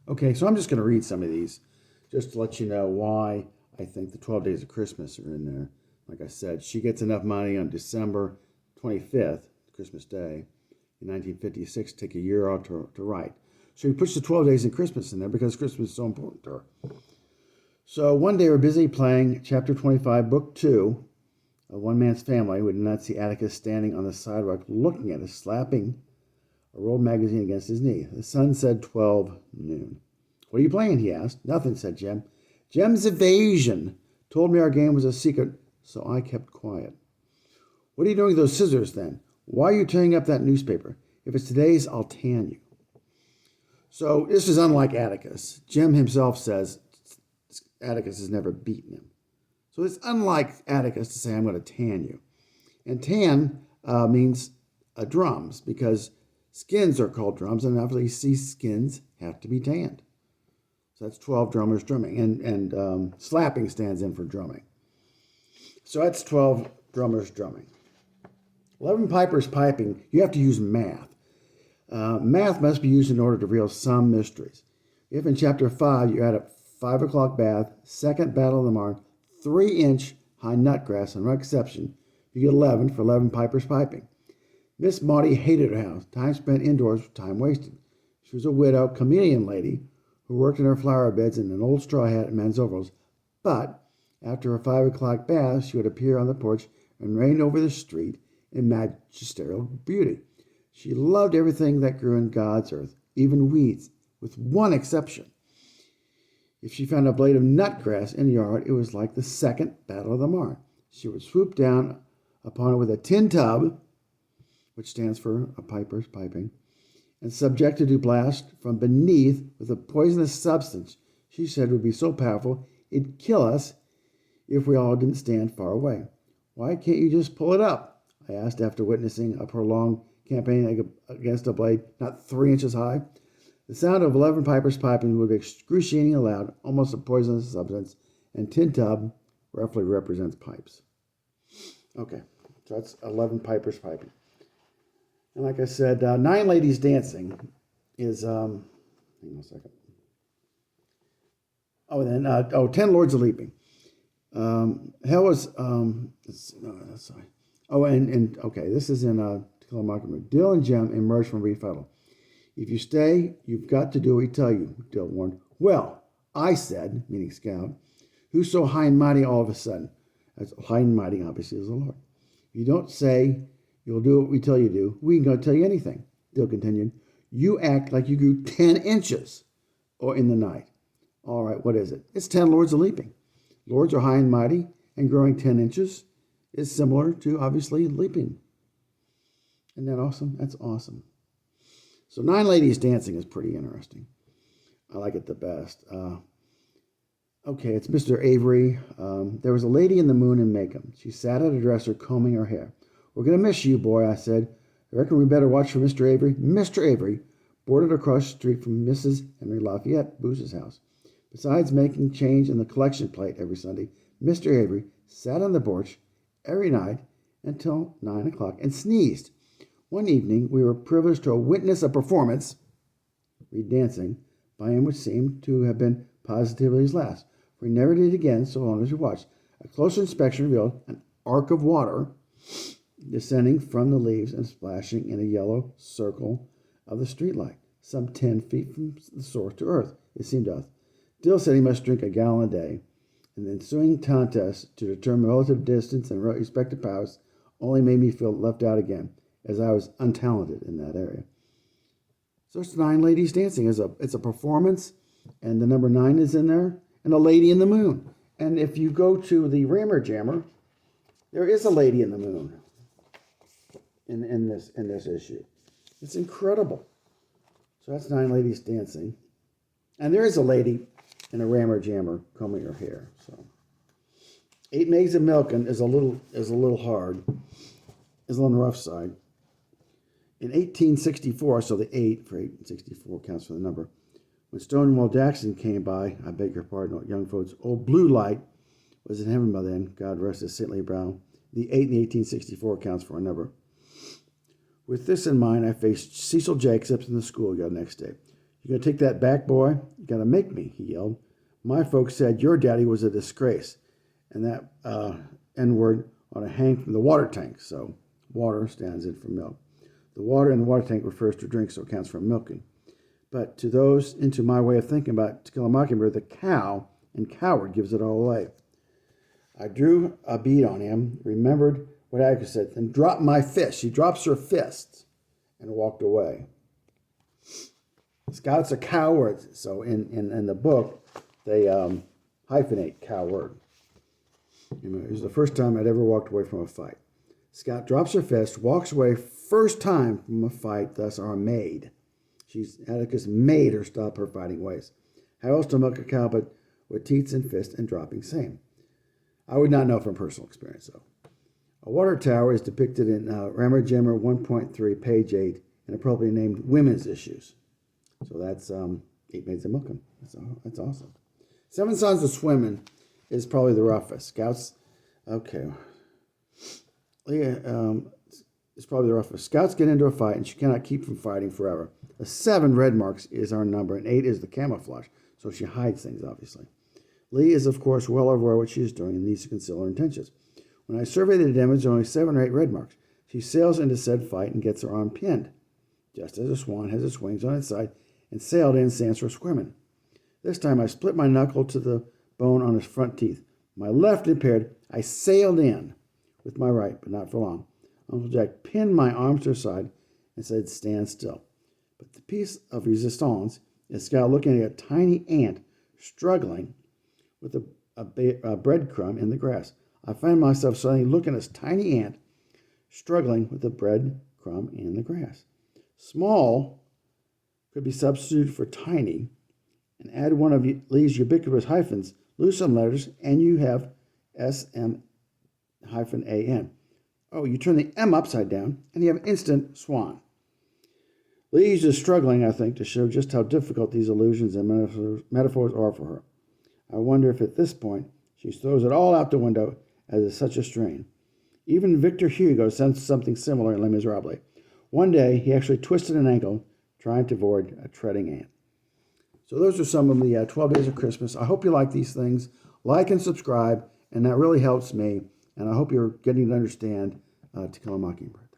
Okay, so I'm just going to read some of these just to let you know why I think the 12 Days of Christmas are in there. Like I said, she gets enough money on December 25th, Christmas Day, in 1956 to take a year out to write. So he puts the 12 Days of Christmas in there because Christmas is so important to her. So one day we're busy playing chapter 25, book 2, of One Man's Family. We did not see Atticus standing on the sidewalk looking at us, slapping a rolled magazine against his knee. The sun said 12 noon. What are you playing? He asked. Nothing, said Jem. Jem's evasion told me our game was a secret, so I kept quiet. What are you doing with those scissors then? Why are you tearing up that newspaper? If it's today's, I'll tan you. So this is unlike Atticus. Jem himself says Atticus has never beaten him. So it's unlike Atticus to say, I'm going to tan you. And tan means drums because skins are called drums, and obviously skins have to be tanned. So that's 12 drummers drumming, and slapping stands in for drumming. So that's 12 drummers drumming. 11 pipers piping. You have to use math. Math must be used in order to reveal some mysteries. If in chapter 5 you add up 5 o'clock bath, second battle of the Marne, 3-inch high nutgrass, and no exception, you get 11 for 11 pipers piping. Miss Maudie hated her house. Time spent indoors was time wasted. She was a widow, chameleon lady, who worked in her flower beds in an old straw hat and men's overalls. But after her 5 o'clock bath, she would appear on the porch and reign over the street in magisterial beauty. She loved everything that grew in God's earth, even weeds, with one exception. If she found a blade of nutgrass in the yard, it was like the second battle of the Marne. She would swoop down upon it with a tin tub, which stands for a piper's piping, and subjected to blast from beneath with a poisonous substance she said would be so powerful it'd kill us if we all didn't stand far away. Why can't you just pull it up? I asked after witnessing a prolonged campaign against a blade not 3 inches high. The sound of 11 pipers piping would be excruciatingly loud, almost a poisonous substance, and tin tub roughly represents pipes. Okay, so that's 11 pipers piping. And like I said, 9 ladies dancing is, hang on a second. Oh, and then, 10 lords of leaping. Hell was, sorry. Oh, and okay, this is in To Kill a Mockingbird. Dill and Jem emerge from refuddle. If you stay, you've got to do what we tell you, Dill warned. Well, I said, meaning Scout, who's so high and mighty all of a sudden? That's high and mighty, obviously, is the Lord. If you don't say you'll do what we tell you to do, we ain't going to tell you anything, Dill continued. You act like you grew 10 inches or in the night. All right, what is it? It's 10 lords of leaping. Lords are high and mighty, and growing 10 inches is similar to, obviously, leaping. Isn't that awesome? That's awesome. So 9 ladies dancing is pretty interesting. I like it the best. Okay, it's Mr. Avery. There was a lady in the moon in Macomb. She sat at a dresser combing her hair. We're going to miss you, boy, I said. I reckon we better watch for Mr. Avery. Mr. Avery boarded across the street from Mrs. Henry Lafayette Booze's house. Besides making change in the collection plate every Sunday, Mr. Avery sat on the porch every night until 9 o'clock and sneezed. One evening, we were privileged to witness a performance, read dancing, by him which seemed to have been positively his last, for he never did it again so long as we watched. A closer inspection revealed an arc of water descending from the leaves and splashing in a yellow circle of the streetlight, some 10 feet from the source to earth, it seemed to us. Dill said he must drink a gallon a day, and the ensuing contest to determine relative distance and respective powers only made me feel left out again, as I was untalented in that area. So it's 9 ladies dancing. It's a performance, and the number 9 is in there, and a lady in the moon. And if you go to the Rammer Jammer, there is a lady in the moon in this issue. It's incredible. So that's 9 ladies dancing, and there is a lady in a Rammer Jammer combing her hair. So 8 Maids of Milken is a little hard, is on the rough side. In 1864, so the 8 for 1864 counts for the number, when Stonewall Jackson came by, I beg your pardon, young folks, old Blue Light was in heaven by then, God rest his saintly brow. The 8 in 1864 counts for a number. With this in mind, I faced Cecil Jacobs in the schoolyard next day. You gonna take that back, boy? You gotta make me, he yelled. My folks said your daddy was a disgrace, and that N-word ought to hang from the water tank. So water stands in for milk. The water in the water tank refers to drink, so it counts for milking. But to those into my way of thinking about To Kill a Mockingbird, the cow and coward gives it all away. I drew a bead on him, remembered what Agatha said, and dropped my fist. She drops her fist and walked away. Scout's a coward. So in the book, they hyphenate coward. It was the first time I'd ever walked away from a fight. Scout drops her fist, walks away first time from a fight, thus our maid. Atticus made her stop her fighting ways. How else to milk a cow but with teats and fists and dropping same? I would not know from personal experience, though. A water tower is depicted in Rammer Jammer 1.3, page 8, and appropriately named Women's Issues. So that's 8 Maids of Milken. That's awesome. Seven Sons of Swimming is probably the roughest. Scouts, okay. Leah is probably the roughest. Scouts get into a fight, and she cannot keep from fighting forever. A 7 red marks is our number, and 8 is the camouflage, so she hides things, obviously. Lee is, of course, well aware of what she is doing and needs to conceal her intentions. When I survey the damage, there are only 7 or 8 red marks. She sails into said fight and gets her arm pinned, just as a swan has its wings on its side and sailed in stands for swimming. This time I split my knuckle to the bone on his front teeth. My left impaired, I sailed in with my right, but not for long. Uncle Jack pinned my arms to her side and said, stand still. But the piece of resistance is Scout looking at a tiny ant struggling with a breadcrumb in the grass. I find myself suddenly looking at this tiny ant struggling with a breadcrumb in the grass. Small could be substituted for tiny, and add one of Lee's ubiquitous hyphens, lose some letters, and you have SM-AN. Oh, you turn the M upside down, and you have instant swan. Lee uses struggling, I think, to show just how difficult these allusions and metaphors are for her. I wonder if at this point she throws it all out the window as it's such a strain. Even Victor Hugo sensed something similar in Les Miserables. One day, he actually twisted an ankle trying to avoid a treading ant. So those are some of the 12 Days of Christmas. I hope you like these things. Like and subscribe, and that really helps me. And I hope you're getting to understand To Kill a Mockingbird.